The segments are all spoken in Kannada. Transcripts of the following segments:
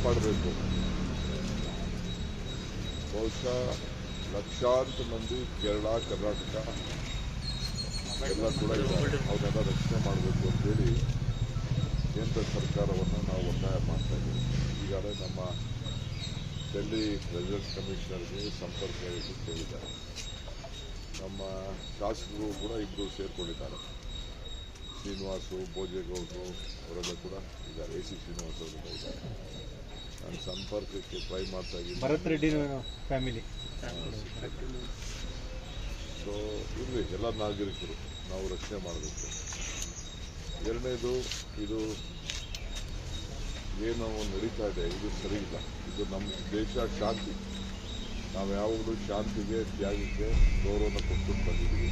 ಮಾಡಬೇಕು. ಬಹುಶಃ ಲಕ್ಷಾಂತರ ಮಂದಿ ಕೇರಳ, ಕರ್ನಾಟಕ ಎಲ್ಲ ಕೂಡ ಇದ್ದಾರೆ. ಅವನ್ನೆಲ್ಲ ರಕ್ಷಣೆ ಮಾಡಬೇಕು ಅಂತೇಳಿ ಕೇಂದ್ರ ಸರ್ಕಾರವನ್ನು ನಾವು ಒತ್ತಾಯ ಮಾಡ್ತಾ ಇದ್ದೀವಿ. ಈಗಾಗಲೇ ನಮ್ಮ ಡೆಲ್ಲಿ ರೆಸಿಡೆನ್ಸ್ ಕಮಿಷನರ್ಗೆ ಸಂಪರ್ಕ ಕೇಳಿದ್ದಾರೆ. ನಮ್ಮ ಶಾಸಕರು ಕೂಡ ಇಬ್ಬರು ಸೇರಿಕೊಂಡಿದ್ದಾರೆ. ಶ್ರೀನಿವಾಸು, ಭೋಜೇಗೌಡರು ಅವರೆಲ್ಲ ಕೂಡ ಇದ್ದಾರೆ. AC ಶ್ರೀನಿವಾಸ್ ಅವರು ಕೂಡ ಇದ್ದಾರೆ. ನಾನು ಸಂಪರ್ಕಕ್ಕೆ ಟ್ರೈ ಮಾಡ್ತಾ ಇದ್ದೀನಿ. ಭರತ್ ರೆಡ್ಡಿ ಫ್ಯಾಮಿಲಿ. ಸೊ ಇರಲಿ, ಎಲ್ಲ ನಾಗರಿಕರು ನಾವು ರಕ್ಷಣೆ ಮಾಡಬೇಕು. ಎರಡನೇದು, ಇದು ಏನು ನಡೀತಾ ಇದೆ ಇದು ಸರಿ ಇಲ್ಲ. ಇದು ನಮ್ಮ ದೇಶ ಶಾಂತಿ. ನಾವು ಯಾವಾಗಲೂ ಶಾಂತಿಗೆ, ತ್ಯಾಗಕ್ಕೆ ಗೌರವನ ಕೊಟ್ಕೊಂಡು ಬಂದಿದ್ದೀವಿ.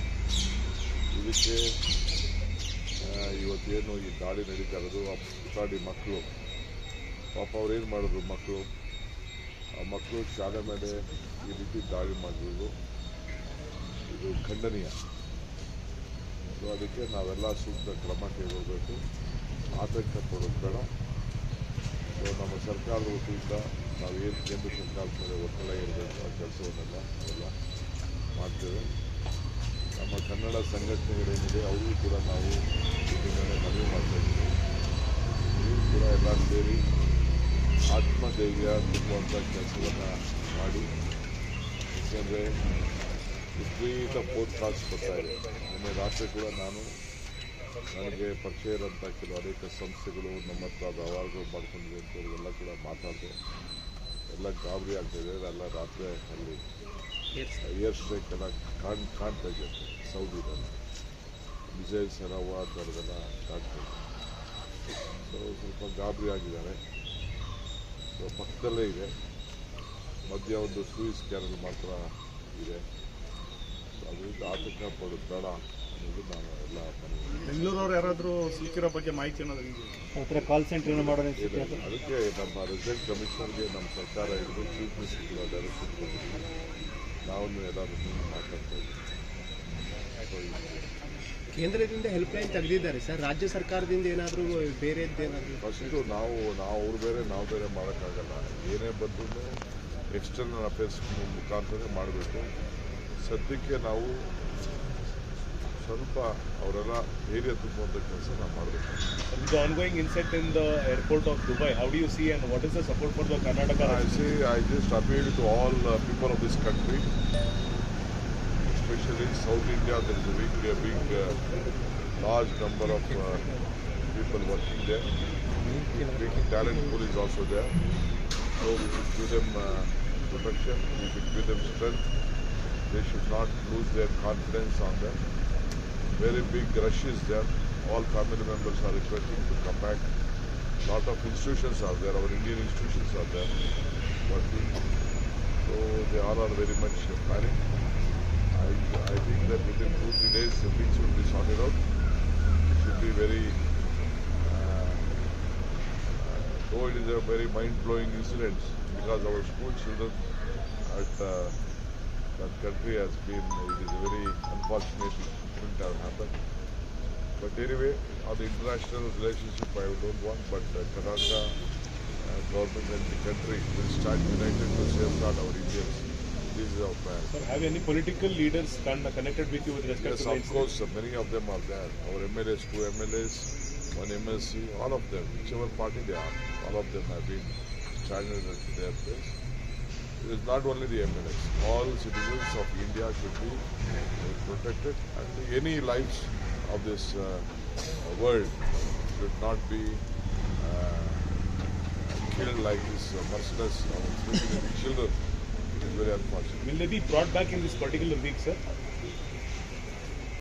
ಇದಕ್ಕೆ ಇವತ್ತೇನು ಈ ದಾಳಿ ನಡೀತಾ ಇರೋದು, ಆ ಪುಟಾಡಿ ಮಕ್ಕಳು ಪಾಪ ಅವ್ರೇನು ಮಾಡಿದ್ರು, ಮಕ್ಕಳು ಶಾಲೆ ಮೇಲೆ ಈ ರೀತಿ ದಾಳಿ ಮಾಡಿರೋದು ಇದು ಖಂಡನೀಯ. ಸೊ ಅದಕ್ಕೆ ನಾವೆಲ್ಲ ಸೂಕ್ತ ಕ್ರಮ ಕೈಗೊಳ್ಳಬೇಕು. ಆತಂಕ ಪಡೋದು ಬೇಡ. ಸೊ ನಮ್ಮ ಸರ್ಕಾರದ ವತಿಯಿಂದ ನಾವೇನು ಕೇಂದ್ರ ಸರ್ಕಾರದ ಮೇಲೆ ಒತ್ತಡ ಇರಬೇಕು ಆ ಕೆಲಸವನ್ನೆಲ್ಲ ನಾವೆಲ್ಲ ಮಾಡ್ತೇವೆ. ನಮ್ಮ ಕನ್ನಡ ಸಂಘಟನೆಗಳೇನಿದೆ ಅವ್ರಿಗೂ ಕೂಡ ನಾವು ಇದ್ರ ಮೇಲೆ ಮನವಿ ಮಾಡ್ತಾ ಇದ್ದೀವಿ. ನೀವು ಕೂಡ ಎಲ್ಲ ಸೇರಿ ಆತ್ಮಧೈರ್ಯ ತುಂಬುವಂಥ ಕೆಲಸವನ್ನು ಮಾಡಿ. ಏಕೆಂದರೆ ವಿಪರೀತ ಪೋಡ್ಕಾಸ್ಟ್ ಬರ್ತಾ ಇದೆ. ನಿನ್ನೆ ರಾತ್ರಿ ಕೂಡ ನನಗೆ ಪರಿಚಯ ಇರೋಂಥ ಕೆಲವು ಅನೇಕ ಸಂಸ್ಥೆಗಳು ನಮ್ಮ ಹತ್ರ ವ್ಯವಹಾರಗಳು ಮಾಡ್ಕೊಂಡಿದೆ ಅಂತ ಎಲ್ಲ ಕೂಡ ಮಾತಾಡಿದೆ. ಎಲ್ಲ ಗಾಬರಿ ಆಗ್ತಾಯಿದೆ. ಎಲ್ಲ ರಾತ್ರಿ ಅಲ್ಲಿ ಏರ್ ಸ್ಟ್ರೈಕ್ ಎಲ್ಲ ಕಾಣ್ತಾ ಇದೆ ಸೌದಿನಲ್ಲಿ. ಮಿಸೈಲ್ಸ್ ಎಲ್ಲ ಓಡಾಡ್ತಾರದೆಲ್ಲ ಕಾಣ್ತಾ ಇದೆ. ಸೊ ಸ್ವಲ್ಪ ಗಾಬರಿ ಆಗಿದ್ದಾರೆ. ಸೊ ಪಕ್ಕದಲ್ಲೇ ಇದೆ, ಮಧ್ಯ ಒಂದು ಸೂಯಿಸ್ ಕ್ಯಾನಲ್ ಮಾತ್ರ ಇದೆ. ಅದರಿಂದ ಆತಂಕ ಪಡೋದು ಬೇಡ ಅನ್ನೋದು ನಾನು ಎಲ್ಲ ಬೆಂಗಳೂರವ್ರು ಯಾರಾದರೂ ಸಿಕ್ಕಿರೋ ಬಗ್ಗೆ ಮಾಹಿತಿ ಅನ್ನೋದು ಕಾಲ್ ಸೆಂಟರ್ ಮಾಡೋದು. ಅದಕ್ಕೆ ನಮ್ಮ ರೆಸಿಡೆಂಟ್ ಕಮಿಷನರ್ಗೆ ನಮ್ಮ ಸರ್ಕಾರ ಹಿಡಿದು ಚೀಫ್ ಮಿನಿಸ್ಟರ್ ಡೈರೆಕ್ಷನ್ ಕೊಟ್ಟಿದ್ದೀವಿ. ನಾವು ಎಲ್ಲರೂ ಮಾತಾಡ್ತಾ ಇದ್ದೀವಿ. ಕೇಂದ್ರದಿಂದ ಹೆಲ್ಪ್ಲೈನ್ ತೆಗೆದಿದ್ದಾರೆ ಸರ್. ರಾಜ್ಯ ಸರ್ಕಾರದಿಂದ ಏನಾದರೂ ಬೇರೆದ್ದೇನಾದರೂ ಫಸ್ಟು ನಾವು ಅವ್ರು ಬೇರೆ ನಾವು ಬೇರೆ ಮಾಡೋಕ್ಕಾಗಲ್ಲ. ಏನೇ ಬಂದರೂ ಎಕ್ಸ್ಟರ್ನಲ್ ಅಫೇರ್ಸ್ ಮುಖಾಂತರ ಮಾಡಬೇಕು. ಸದ್ಯಕ್ಕೆ ನಾವು ಸ್ವಲ್ಪ ಅವರೆಲ್ಲ ಧೈರ್ಯ ತುಂಬುವಂಥ ಕೆಲಸ ನಾವು ಮಾಡಬೇಕು. The ongoing incident in the airport of Dubai, how do you see and what is the support for the Karnataka? I just appeal to all people of this country, especially South India. There is a big large number of people working there. Big talent pool is also there. So we should give them protection, we should give them strength. They should not lose their confidence on them. Very big rush is there. All family members are requesting to come back. Lot of institutions are there. Our Indian institutions are there working. So they all are very much planning. I think that within 2-3 days things will be sorted out. It should be very, though it is a very mind-blowing incident, because our school children at that country has been, it is a very unfortunate incident that happened. But anyway, on the international relationship I don't want, but Karnataka government and the country will stand united to safeguard our Indians. This is our plan. Sir, have any political leaders connected with you with respect Yes, to the of course, many of them are there. Our MLAs, 2 MLAs, 1 MLC, all of them, whichever party they are, all of them have been standing at their place. It is not only the MLAs. All citizens of India should be protected, and any lives of this world should not be killed like this merciless children. It is very unfortunate. Will they be brought back in this particular week, sir?